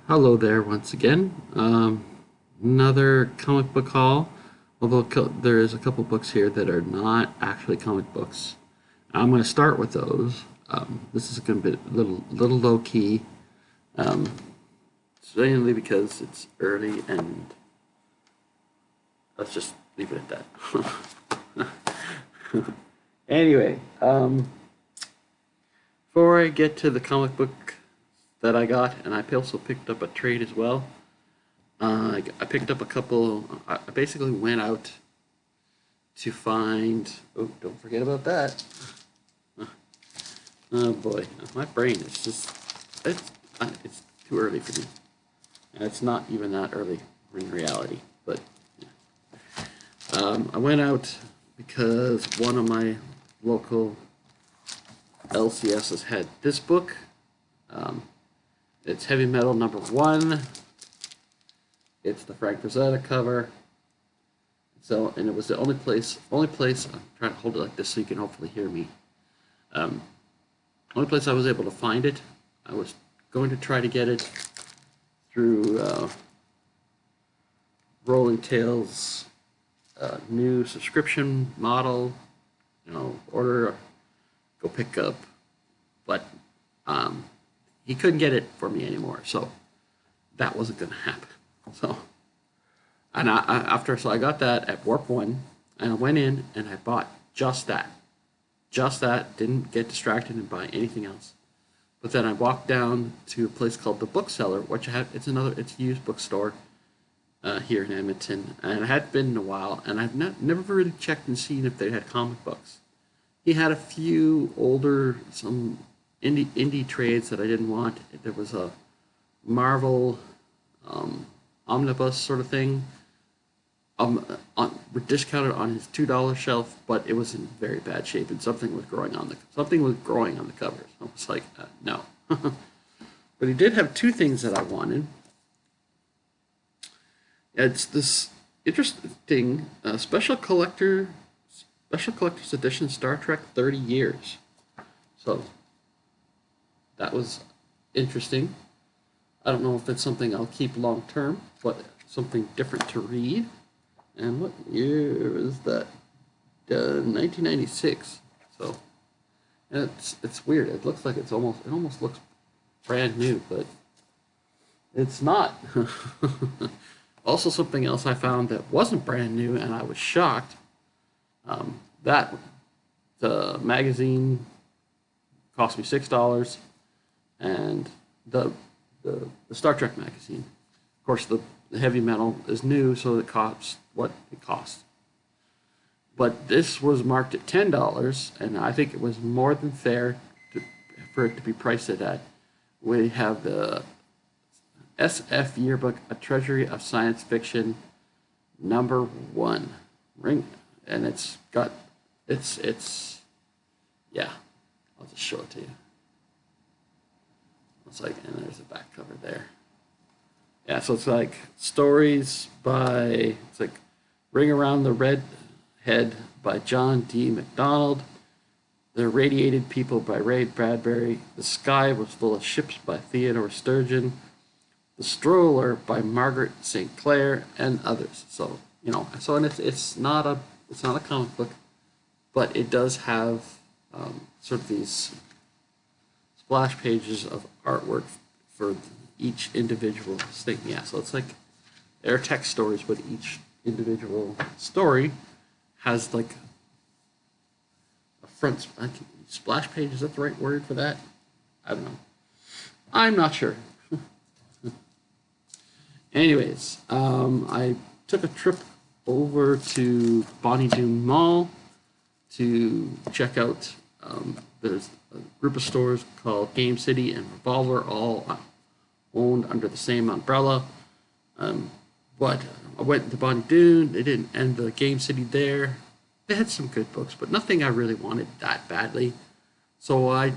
Hello there once again. Another comic book haul. Although there is a couple books here that are not actually comic books. I'm going to start with those. This is going to be a little low key, um, mainly because it's early, and let's just leave it at that. Anyway, before I get to the comic book that I got, and I also picked up a trade as well. I picked up a couple. I basically went out to find. Oh, don't forget about that. Oh boy, my brain is just. It's too early for me. And it's not even that early in reality. But I went out because one of my local LCSs had this book. It's Heavy Metal #1. It's the Frank Frazetta cover. So, and it was the only place. I'm trying to hold it like this so you can hopefully hear me. Only place I was able to find it. I was going to try to get it through Rolling Tales new subscription model. Order, go pick up, but he couldn't get it for me anymore, so that wasn't going to happen. So, and I got that at Warp 1, and I went in and I bought just that. Just that, didn't get distracted and buy anything else. But then I walked down to a place called the Bookseller, which it's a used bookstore here in Edmonton, and I hadn't been in a while, and I've never really checked and seen if they had comic books. He had a few some indie trades that I didn't want. There was a Marvel omnibus sort of thing, discounted on his $2 shelf, but it was in very bad shape, and something was growing on the covers. I was like, no. But he did have two things that I wanted. It's this interesting special collector's edition Star Trek 30 Years. So that was interesting. I don't know if it's something I'll keep long term, but something different to read. And what year is that? 1996. So, and it's weird. It looks like it almost looks brand new, but it's not. Also, something else I found that wasn't brand new, and I was shocked. That the magazine cost me $6, and the Star Trek magazine. Of course, the Heavy Metal is new, so it costs what it costs. But this was marked at $10, and I think it was more than fair for it to be priced at that. We have the SF Yearbook, A Treasury of Science Fiction, #1. And it's yeah, I'll just show it to you. It's like, and there's a back cover there. Yeah, so it's like stories it's like Ring Around the Red Head by John D. MacDonald, The Irradiated People by Ray Bradbury, The Sky Was Full of Ships by Theodore Sturgeon, The Stroller by Margaret St. Clair, and others. So, and it's not a comic book, but it does have sort of these splash pages of artwork for each individual thing. Yeah, so it's like they're text stories, but each individual story has like a front splash page. Is that the right word for that? I don't know. I'm not sure. Anyways, I took a trip over to Bonnie Doon Mall to check out. There's a group of stores called Game City and Revolver, all owned under the same umbrella. But I went to Bonnie Doon. They didn't end the Game City there. They had some good books, but nothing I really wanted that badly. So I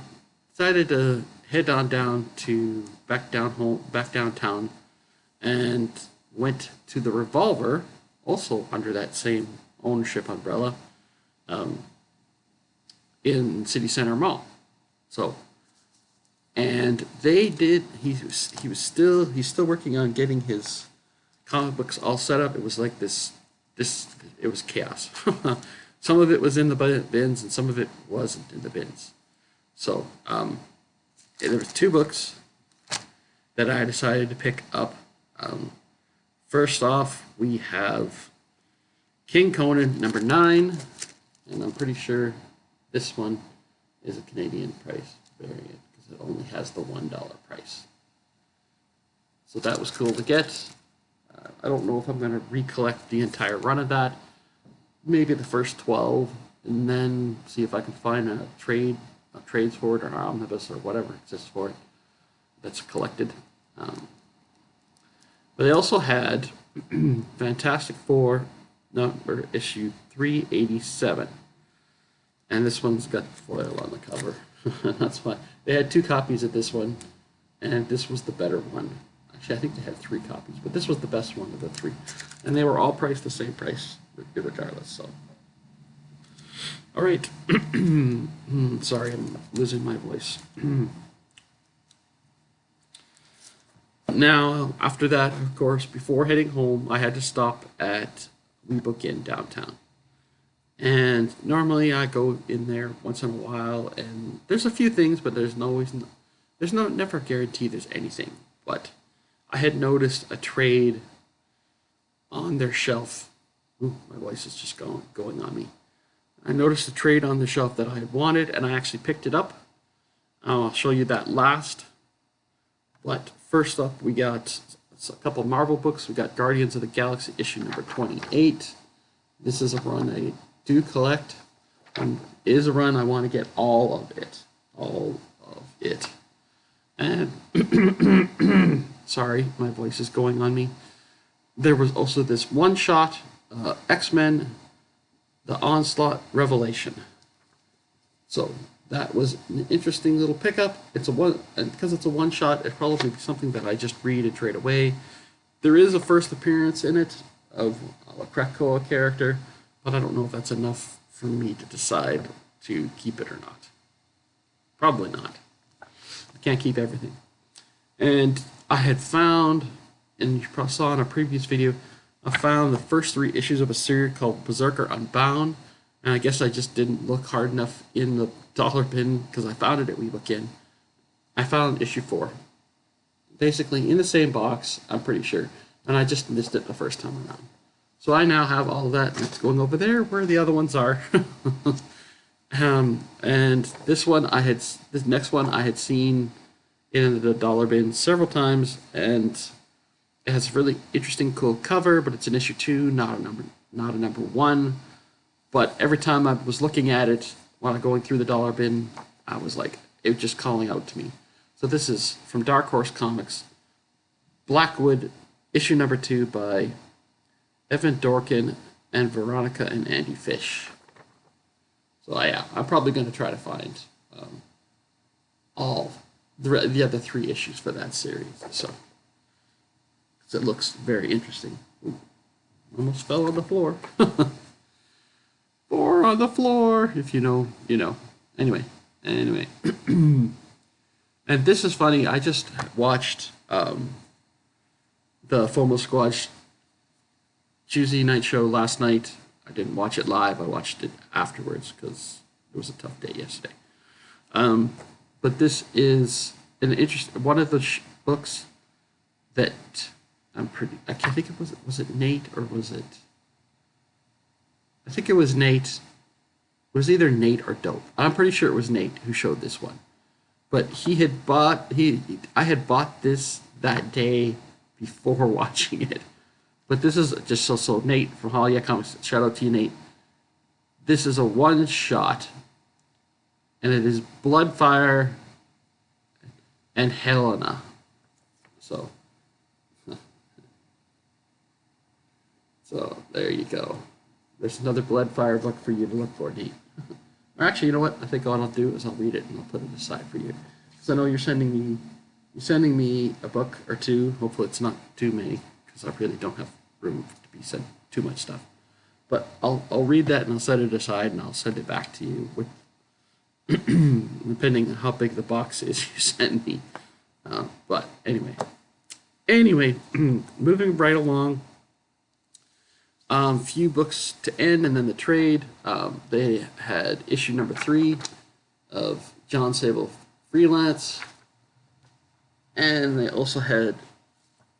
decided to head on down to back downtown, and went to the Revolver, also under that same ownership umbrella, in City Center Mall. So and he's still working on getting his comic books all set up. It was like it was chaos. Some of it was in the bins and some of it wasn't in the bins. So there was 2 books that I decided to pick up. First off, we have King Conan #9, and I'm pretty sure this one is a Canadian price variant because it only has the $1 price. So that was cool to get. I don't know if I'm going to recollect the entire run of that. Maybe the first 12, and then see if I can find a trades for it or an omnibus or whatever exists for it that's collected. But they also had Fantastic Four number issue 387, and this one's got foil on the cover. That's why they had 2 copies of this one, and this was the better one. Actually, I think they had 3 copies, but this was the best one of the 3, and they were all priced the same price regardless. So, all right. Sorry, I'm losing my voice. Now, after that, of course, before heading home, I had to stop at We Book In downtown. And normally I go in there once in a while, and there's a few things, but there's never a guarantee there's anything. But I had noticed a trade on their shelf. Ooh, my voice is just going on me. I noticed a trade on the shelf that I had wanted, and I actually picked it up. I'll show you that last. But first up, we got a couple Marvel books. We got Guardians of the Galaxy issue number 28. This is a run I do collect. And it is a run I want to get all of it. All of it. And sorry, my voice is going on me. There was also this one-shot X-Men, The Onslaught Revelation. So that was an interesting little pickup. And because it's a one-shot, it'd probably be something that I just read and trade away. There is a first appearance in it of a Krakoa character, but I don't know if that's enough for me to decide to keep it or not. Probably not. I can't keep everything. And I had found, and you probably saw in a previous video, I found the first 3 issues of a series called Berserker Unbound, and I guess I just didn't look hard enough in the dollar bin because I found it at We Book In. I found issue 4. Basically in the same box, I'm pretty sure, and I just missed it the first time around. So I now have all of that, and it's going over there where the other ones are. And this next one I had seen in the dollar bin several times, and it has a really interesting, cool cover, but it's an issue 2, not a number 1. But every time I was looking at it while going through the dollar bin, I was like, it was just calling out to me. So this is from Dark Horse Comics, Blackwood, issue number 2 by Evan Dorkin and Veronica and Andy Fish. So yeah, I'm probably going to try to find all the other 3 issues for that series. So it looks very interesting. Ooh, almost fell on the floor. 4 on the floor. If you know, you know. Anyway. And this is funny. I just watched the FOMO Squad Tuesday night show last night. I didn't watch it live. I watched it afterwards because it was a tough day yesterday. But this is an one of the books that I can't think it was it Nate or was it? I think it was Nate. It was either Nate or Dope. I'm pretty sure it was Nate who showed this one. But I had bought this that day before watching it. But this is just so Nate from Hollywood Comics. Shout out to you, Nate. This is a one-shot, and it is Bloodfire and Helena. So there you go. There's another Bloodfire book for you to look for, Nate. Or actually, you know what? I think all I'll do is I'll read it and I'll put it aside for you, because I know you're sending me a book or 2. Hopefully, it's not too many, because I really don't have room to be sent too much stuff. But I'll read that and I'll set it aside and I'll send it back to you with depending on how big the box is you send me. But anyway, moving right along. Few books to end, and then the trade. They had issue number 3 of John Sable Freelance, and they also had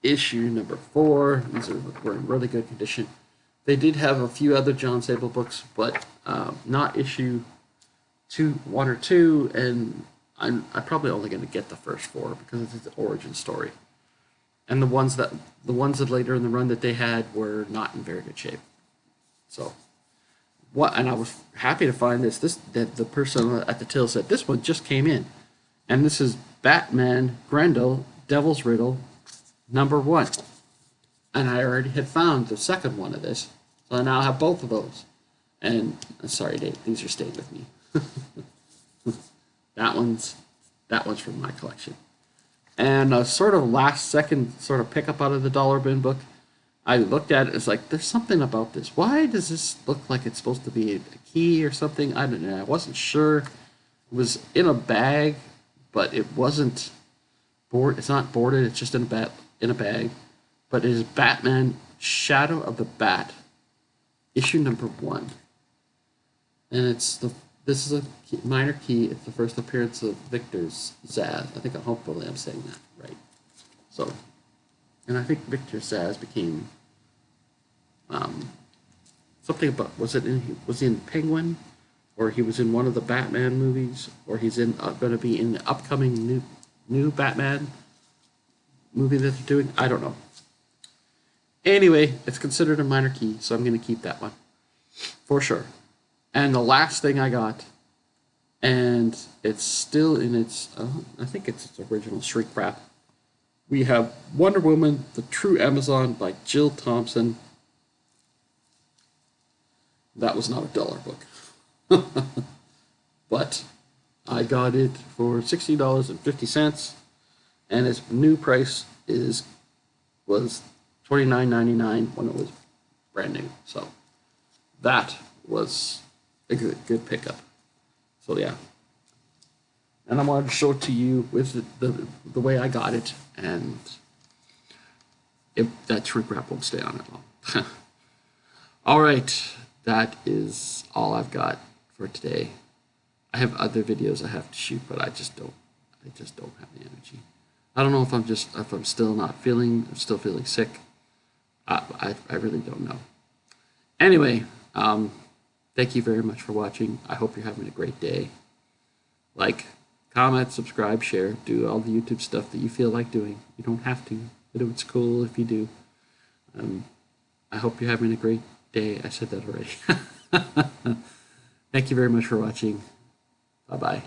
issue number 4. These were in really good condition. They did have a few other John Sable books, but not issue 1 or 2, and I'm probably only going to get the first 4 because it's the origin story. And the ones that later in the run that they had were not in very good shape. So, and I was happy to find that the person at the till said this one just came in, and this is Batman Grendel Devil's Riddle number 1, and I already had found the second one of this, so I now have both of those. And sorry, Dave, these are staying with me. that one's from my collection. And a sort of last second sort of pickup out of the dollar bin book, I looked at it, it's like, there's something about this. Why does this look like it's supposed to be a key or something? I don't know. I wasn't sure. It was in a bag, but it wasn't board. It's not boarded. It's just in a bag. But it is Batman Shadow of the Bat, issue number 1. And this is a minor key. It's the first appearance of Victor Zsasz. I think, hopefully I'm saying that right. So, and I think Victor Zsasz became something about, was he in Penguin, or he was in one of the Batman movies, or he's going to be in the upcoming new Batman movie that they're doing. I don't know. Anyway, it's considered a minor key, so I'm going to keep that one for sure. And the last thing I got, and it's still in its, I think it's its original shrink wrap. We have Wonder Woman, The True Amazon by Jill Thompson. That was not a dollar book. But I got it for $16.50, and its new price was $29.99 when it was brand new. So that was a good pickup. So yeah, and I wanted to show it to you with the way I got it, and if that shrink wrap won't stay on it long. All right, that is all I've got for today. I have other videos I have to shoot, but I just don't have the energy. I don't know if I'm still feeling sick. I really don't know. Anyway, thank you very much for watching. I hope you're having a great day. Like, comment, subscribe, share, do all the YouTube stuff that you feel like doing. You don't have to, but it's cool if you do. I hope you're having a great day. I said that already. Thank you very much for watching. Bye-bye.